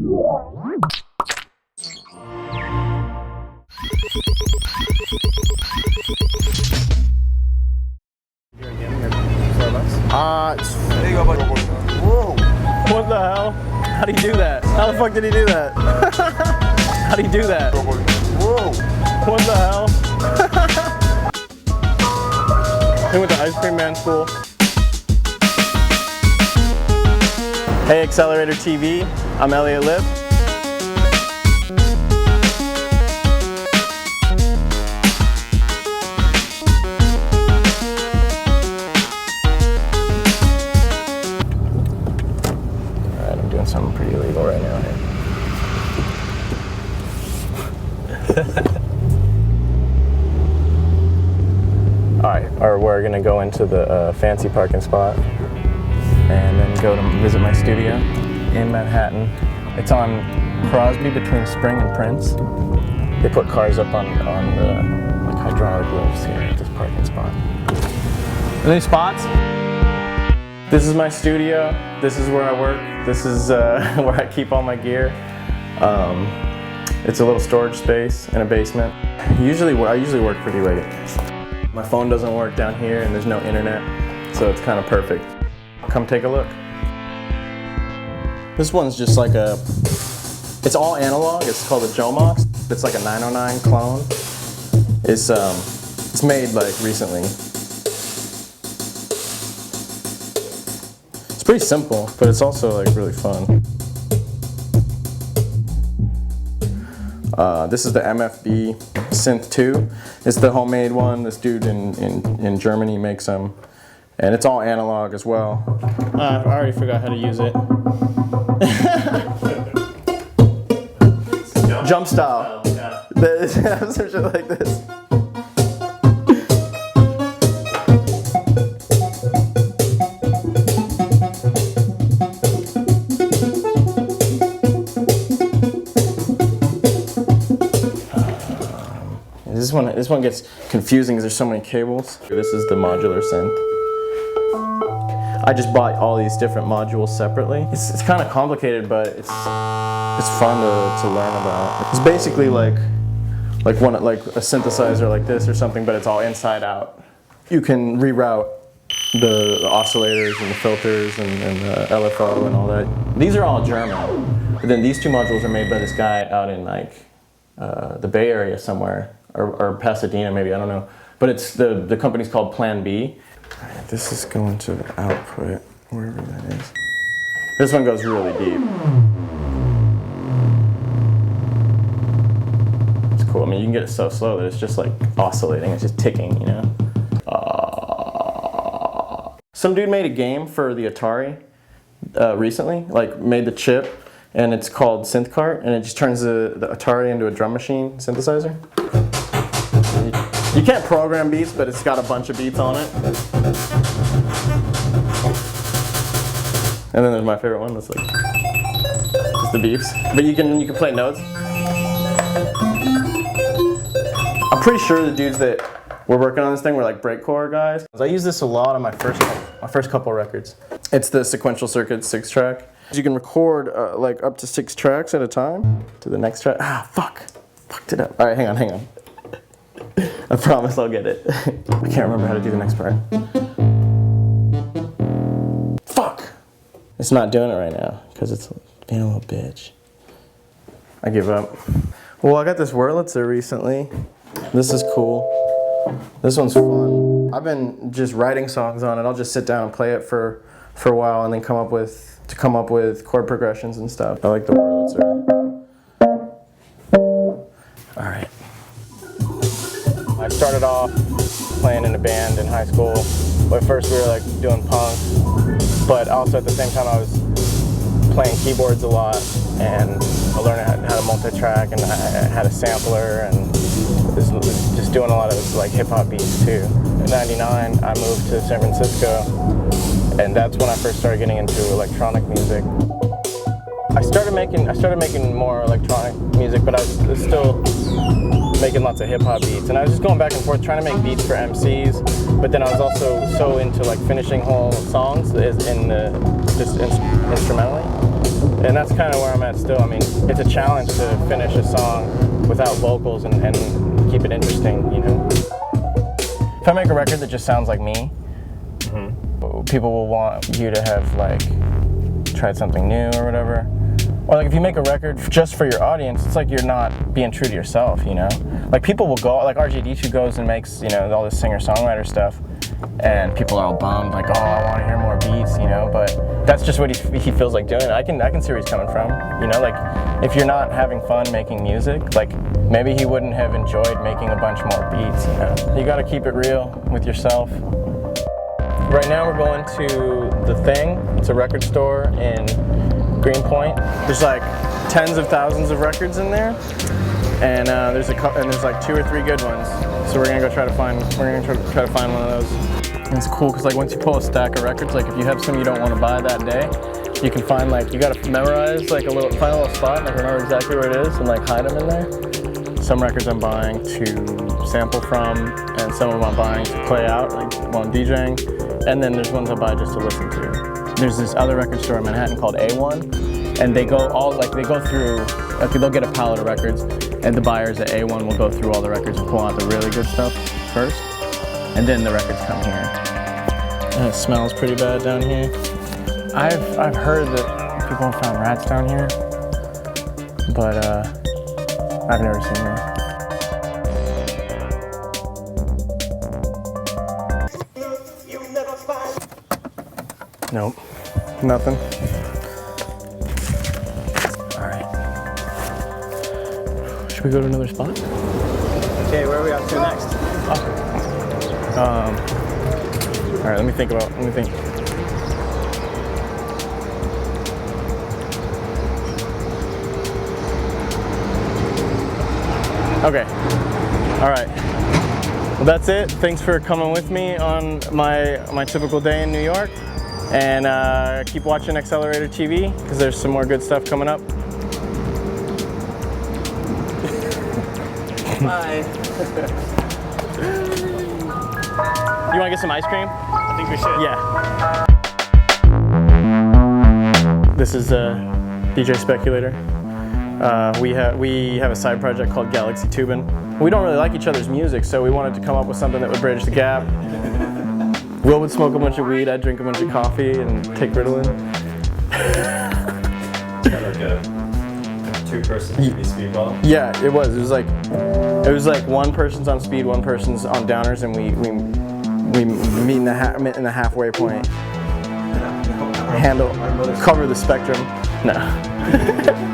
There you go, buddy. Whoa. What the hell? How do you do that? How the fuck did he do that? How do you do that? Whoa. What the hell? He went to Ice Cream Man school. Hey Accelerator TV, I'm Eliot Lipp. Alright, I'm doing something pretty illegal right now here. Alright, or we're gonna go into the fancy parking spot and then go to visit my studio in Manhattan. It's on Crosby between Spring and Prince. They put cars up on the like hydraulic lifts here at this parking spot. Any spots? This is my studio. This is where I work. This is where I keep all my gear. It's a little storage space in a basement. I usually work pretty late. My phone doesn't work down here and there's no internet, so it's kind of perfect. Come take a look. This one's just like it's all analog. It's called a Jomox. It's like a 909 clone. It's made like recently. It's pretty simple, but it's also like really fun. This is the MFB Synth 2. It's the homemade one. This dude in Germany makes them. And it's all analog as well. I already forgot how to use it. Jump style. Yeah. Some shit like this. This one gets confusing because there's so many cables. This is the modular synth. I just bought all these different modules separately. It's kind of complicated, but it's fun to learn about. It's basically like a synthesizer like this or something, but it's all inside out. You can reroute the oscillators and the filters and the LFO and all that. These are all German. But then these two modules are made by this guy out in like the Bay Area somewhere, or Pasadena maybe, I don't know. But it's the company's called Plan B. Alright, this is going to the output, wherever that is. This one goes really deep. It's cool. I mean, you can get it so slow that it's just like oscillating. It's just ticking, you know? Some dude made a game for the Atari recently, like made the chip, and it's called Synth Cart, and it just turns the Atari into a drum machine synthesizer. You can't program beats, but it's got a bunch of beats on it. And then there's my favorite one, that's like just the beeps. But you can play notes. I'm pretty sure the dudes that were working on this thing were like breakcore guys. I use this a lot on my first couple records. It's the sequential circuit 6-track. You can record like up to 6 tracks at a time to the next track. Ah, fucked it up. All right, hang on. I promise I'll get it. I can't remember how to do the next part. Fuck! It's not doing it right now because it's being a little bitch. I give up. Well, I got this Wurlitzer recently. This is cool. This one's fun. I've been just writing songs on it. I'll just sit down and play it for a while and then come up with chord progressions and stuff. I like the Wurlitzer. All right. I started off playing in a band in high school. But at first we were like doing punk, but also at the same time I was playing keyboards a lot, and I learned how to multi-track, and I had a sampler, and was just doing a lot of like hip-hop beats too. In '99 I moved to San Francisco, and that's when I first started getting into electronic music. I started making more electronic music, but I was still making lots of hip-hop beats, and I was just going back and forth trying to make beats for MCs, but then I was also so into like finishing whole songs just instrumentally. And that's kind of where I'm at still. I mean, it's a challenge to finish a song without vocals and keep it interesting, you know. If I make a record that just sounds like me, people will want you to have like tried something new or whatever. Or like if you make a record just for your audience, it's like you're not being true to yourself, you know? Like people will go, like RJD2 goes and makes, you know, all this singer-songwriter stuff, and people are all bummed, like, oh, I want to hear more beats, you know? But that's just what he feels like doing. I can see where he's coming from, you know? Like if you're not having fun making music, like maybe he wouldn't have enjoyed making a bunch more beats, you know? You gotta keep it real with yourself. Right now we're going to The Thing. It's a record store in Greenpoint. There's like tens of thousands of records in there, and there's like 2 or 3 good ones. So we're gonna try to find one of those. And it's cool because like once you pull a stack of records, like if you have some you don't want to buy that day, you can find like you gotta memorize like find a little spot, and like remember exactly where it is, and like hide them in there. Some records I'm buying to sample from, and some of them I'm buying to play out, like while I'm DJing. And then there's ones I buy just to listen to. There's this other record store in Manhattan called A1, and they go through, like they'll get a pallet of records, and the buyers at A1 will go through all the records and pull out the really good stuff first, and then the records come here. And it smells pretty bad down here. I've heard that people have found rats down here, but I've never seen them. Nope, nothing. All right. Should we go to another spot? Okay, where are we off to next? All right, let me think. Okay, all right. Well, that's it. Thanks for coming with me on my typical day in New York. And keep watching Accelerator TV because there's some more good stuff coming up. Bye. You want to get some ice cream? I think we should. Yeah. This is DJ Speculator. We have a side project called Galaxy Tubin. We don't really like each other's music, so we wanted to come up with something that would bridge the gap. Will would smoke a bunch of weed, I'd drink a bunch of coffee and take Ritalin. Like a 2-person TV speedball? Yeah, it was. It was like one person's on speed, one person's on downers, and we meet in the halfway point. Cover the spectrum. No.